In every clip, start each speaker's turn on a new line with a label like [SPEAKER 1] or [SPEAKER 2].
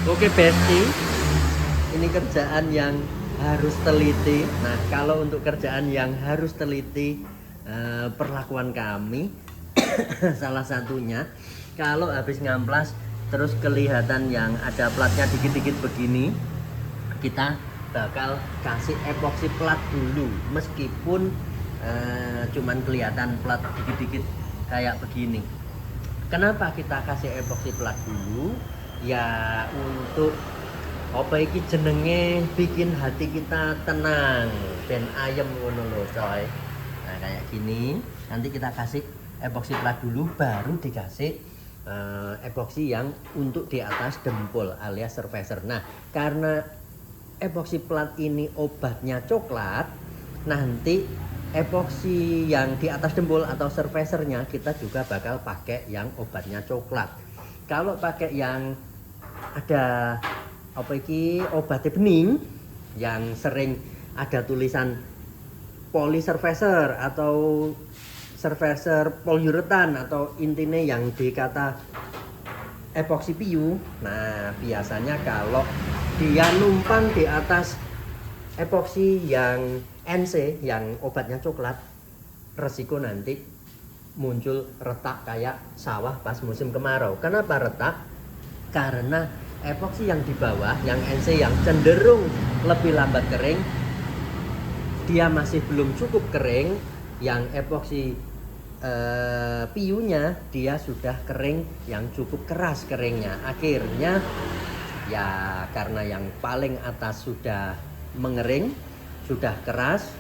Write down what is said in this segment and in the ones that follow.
[SPEAKER 1] Oke Besti, ini kerjaan yang harus teliti. Nah, kalau untuk kerjaan yang harus teliti, perlakuan kami salah satunya kalau habis ngamplas terus kelihatan yang ada platnya dikit-dikit begini, kita bakal kasih epoxy plat dulu, meskipun cuman kelihatan plat dikit-dikit kayak begini. Kenapa kita kasih epoxy plat dulu? Ya untuk apa iki jenenge, bikin hati kita tenang dan ayem ngono lho coy. Nah kayak gini, nanti kita kasih epoxy plat dulu, baru dikasih epoxy yang untuk di atas dempul alias surfacer. Nah karena epoxy plat ini obatnya coklat, nanti epoxy yang di atas dempul atau surfacernya kita juga bakal pakai yang obatnya coklat. Kalau pakai yang ada apa iki obatnya bening yang sering ada tulisan polysurfacer atau surfacer polyuretan atau intinya yang dikata epoxy piu. Nah biasanya kalau dia numpang di atas epoxy yang NC yang obatnya coklat, resiko nanti muncul retak kayak sawah pas musim kemarau. Kenapa retak? Karena epoxy yang di bawah, yang NC yang cenderung lebih lambat kering, dia masih belum cukup kering. Yang epoxy piunya dia sudah kering, yang cukup keras keringnya. Akhirnya ya karena yang paling atas sudah mengering, sudah keras,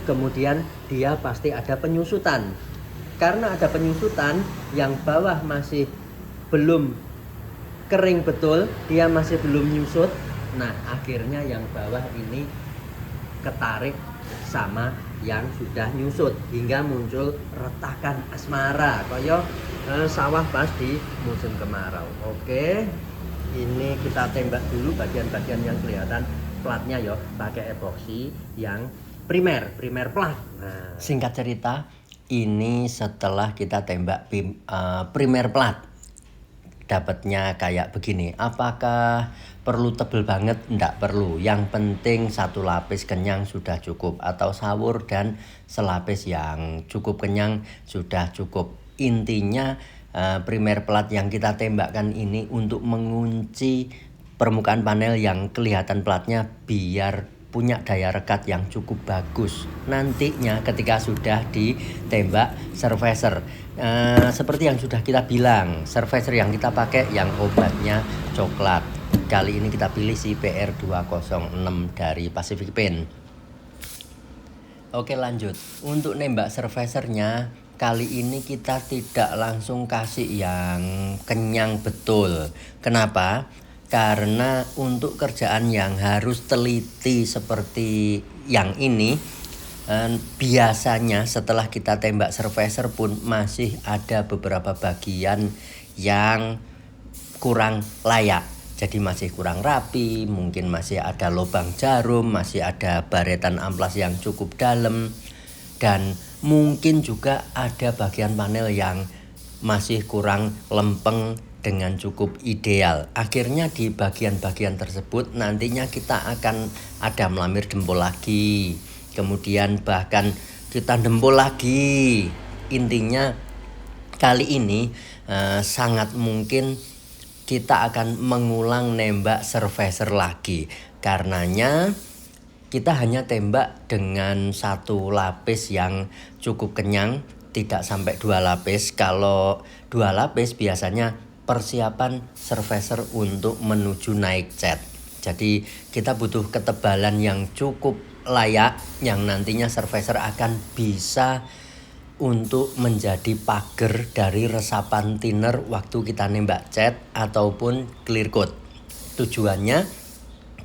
[SPEAKER 1] kemudian dia pasti ada penyusutan. Karena ada penyusutan, yang bawah masih belum kering betul, dia masih belum nyusut. Nah akhirnya yang bawah ini ketarik sama yang sudah nyusut hingga muncul retakan asmara koyo sawah pas di musim kemarau. Oke, ini kita tembak dulu bagian-bagian yang kelihatan platnya ya, pakai epoxy yang primer plat. Nah, singkat cerita, ini setelah kita tembak primer plat, dapatnya kayak begini. Apakah perlu tebel banget? Enggak perlu. Yang penting satu lapis kenyang sudah cukup, atau sawur dan selapis yang cukup kenyang sudah cukup. Intinya primer plat yang kita tembakkan ini untuk mengunci permukaan panel yang kelihatan platnya biar punya daya rekat yang cukup bagus nantinya ketika sudah ditembak surfacer. Seperti yang sudah kita bilang, surfacer yang kita pakai yang obatnya coklat. Kali ini kita pilih si PR206 dari Pacific Paint. Oke lanjut, untuk nembak surfacernya kali ini kita tidak langsung kasih yang kenyang betul. Kenapa? Karena untuk kerjaan yang harus teliti seperti yang ini, biasanya setelah kita tembak surfacer pun masih ada beberapa bagian yang kurang layak. Jadi masih kurang rapi, mungkin masih ada lubang jarum, masih ada baretan amplas yang cukup dalam, dan mungkin juga ada bagian panel yang masih kurang lempeng dengan cukup ideal. Akhirnya di bagian-bagian tersebut nantinya kita akan ada melamir dempul lagi, kemudian bahkan kita dempul lagi. Intinya kali ini sangat mungkin kita akan mengulang nembak surfacer lagi. Karenanya kita hanya tembak dengan satu lapis yang cukup kenyang, tidak sampai 2 lapis. Kalau 2 lapis biasanya persiapan surfacer untuk menuju naik cat. Jadi kita butuh ketebalan yang cukup layak, yang nantinya surfacer akan bisa untuk menjadi pagar dari resapan thinner waktu kita nembak cat ataupun clear coat. Tujuannya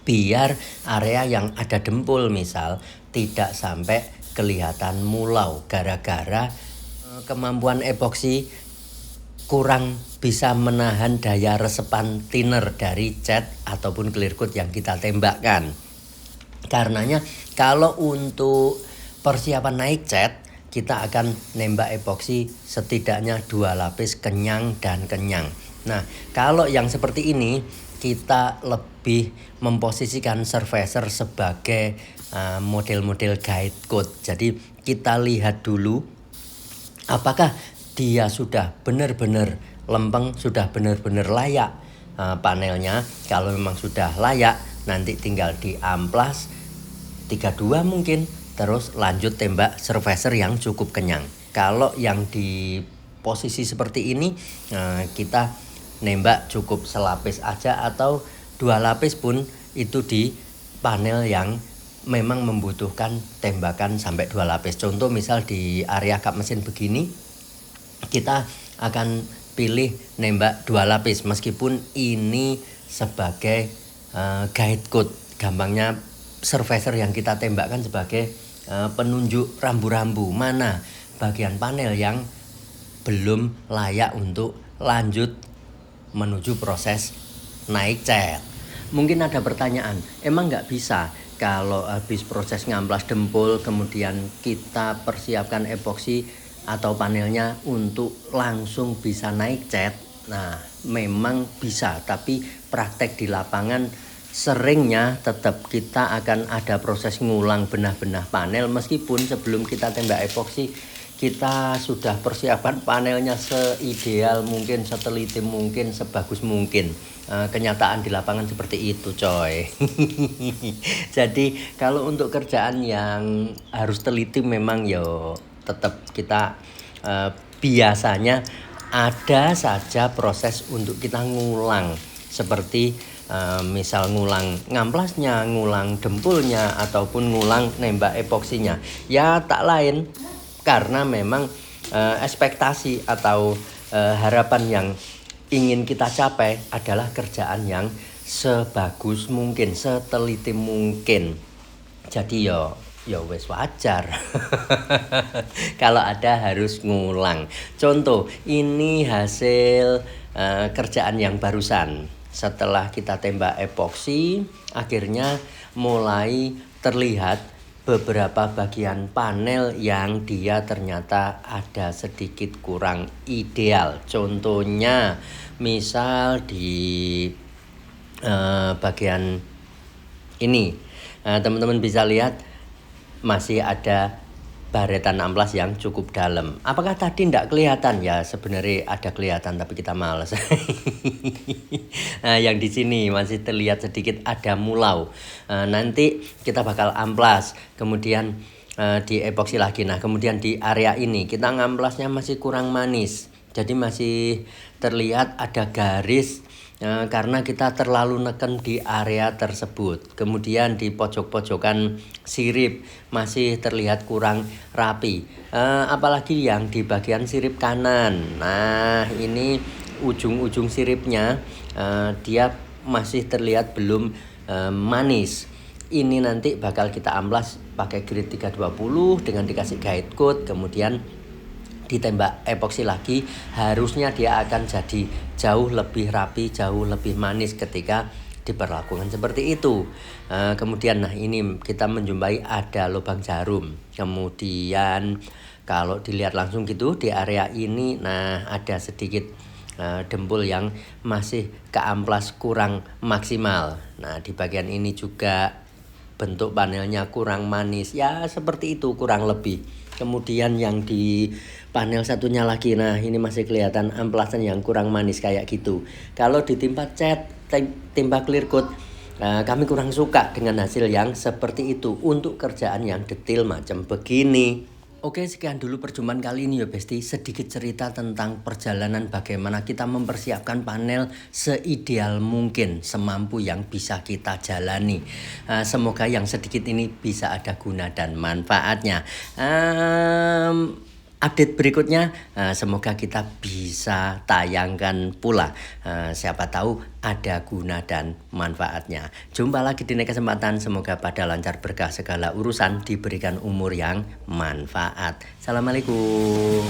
[SPEAKER 1] biar area yang ada dempul misal tidak sampai kelihatan mulau gara-gara kemampuan epoksi kurang bisa menahan daya resepan thinner dari cat ataupun clear coat yang kita tembakkan. Karenanya kalau untuk persiapan naik cat, kita akan nembak epoksi setidaknya 2 lapis kenyang dan kenyang. Nah kalau yang seperti ini kita lebih memposisikan surfacer sebagai model-model guide code. Jadi kita lihat dulu apakah dia sudah benar-benar lempeng, sudah benar-benar layak panelnya. Kalau memang sudah layak, nanti tinggal diamplas 32 mungkin, terus lanjut tembak surfacer yang cukup kenyang. Kalau yang di posisi seperti ini, kita nembak cukup selapis aja atau 2 lapis pun itu di panel yang memang membutuhkan tembakan sampai 2 lapis. Contoh misal di area kap mesin begini, kita akan pilih nembak 2 lapis meskipun ini sebagai guide code. Gampangnya surfacer yang kita tembakkan sebagai penunjuk rambu-rambu mana bagian panel yang belum layak untuk lanjut menuju proses naik cat. Mungkin ada pertanyaan, emang nggak bisa kalau habis proses ngamplas dempul kemudian kita persiapkan epoksi atau panelnya untuk langsung bisa naik cat? Nah, memang bisa, tapi praktek di lapangan seringnya tetap kita akan ada proses ngulang benah-benah panel meskipun sebelum kita tembak epoksi kita sudah persiapan panelnya seideal mungkin, seteliti mungkin, sebagus mungkin. Kenyataan di lapangan seperti itu coy. Jadi kalau untuk kerjaan yang harus teliti memang yo tetap kita biasanya ada saja proses untuk kita ngulang. Seperti misal ngulang ngamplasnya, ngulang dempulnya, ataupun ngulang nembak epoksinya. Ya tak lain karena memang ekspektasi atau harapan yang ingin kita capai adalah kerjaan yang sebagus mungkin, seteliti mungkin. Jadi ya wes wajar kalau ada harus ngulang. Contoh, ini hasil kerjaan yang barusan. Setelah kita tembak epoksi, akhirnya mulai terlihat beberapa bagian panel yang dia ternyata ada sedikit kurang ideal. Contohnya misal di bagian ini, teman-teman bisa lihat masih ada baretan amplas yang cukup dalam. Apakah tadi tidak kelihatan? Ya sebenarnya ada kelihatan tapi kita males. Nah, yang di sini masih terlihat sedikit ada mulau. Nanti kita bakal amplas, kemudian di epoksi lagi. Nah, kemudian di area ini kita ngamplasnya masih kurang manis. Jadi masih terlihat ada garis karena kita terlalu neken di area tersebut. Kemudian di pojok-pojokan sirip masih terlihat kurang rapi, apalagi yang di bagian sirip kanan. Nah, ini ujung-ujung siripnya dia masih terlihat belum manis. Ini nanti bakal kita amplas pakai grit 320 dengan dikasih guide code, kemudian ditembak epoksi lagi. Harusnya dia akan jadi jauh lebih rapi, jauh lebih manis ketika diperlakukan seperti itu. Kemudian nah ini kita menjumpai ada lubang jarum. Kemudian kalau dilihat langsung gitu di area ini, nah ada sedikit dempul yang masih keamplas kurang maksimal. Nah di bagian ini juga bentuk panelnya kurang manis. Ya seperti itu kurang lebih. Kemudian yang di panel satunya lagi, nah ini masih kelihatan amplasan yang kurang manis kayak gitu. Kalau ditimpa cat, timpa clear coat, kami kurang suka dengan hasil yang seperti itu untuk kerjaan yang detail macam begini. Oke, sekian dulu perjumpaan kali ini ya Besti. Sedikit cerita tentang perjalanan bagaimana kita mempersiapkan panel seideal mungkin, semampu yang bisa kita jalani. Semoga yang sedikit ini bisa ada guna dan manfaatnya. Update berikutnya semoga kita bisa tayangkan pula. Siapa tahu ada guna dan manfaatnya. Jumpa lagi di lain kesempatan. Semoga pada lancar berkah segala urusan, diberikan umur yang manfaat. Assalamualaikum.